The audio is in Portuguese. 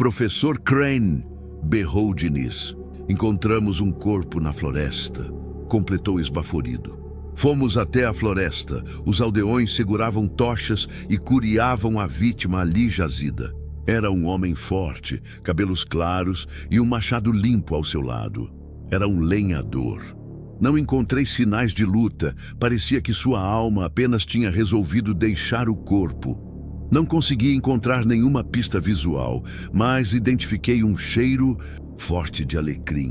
Professor Crane, berrou Diniz. Encontramos um corpo na floresta, completou esbaforido. Fomos até a floresta. Os aldeões seguravam tochas e curiavam a vítima ali jazida. Era um homem forte, cabelos claros e um machado limpo ao seu lado. Era um lenhador. Não encontrei sinais de luta. Parecia que sua alma apenas tinha resolvido deixar o corpo. Não consegui encontrar nenhuma pista visual, mas identifiquei um cheiro forte de alecrim.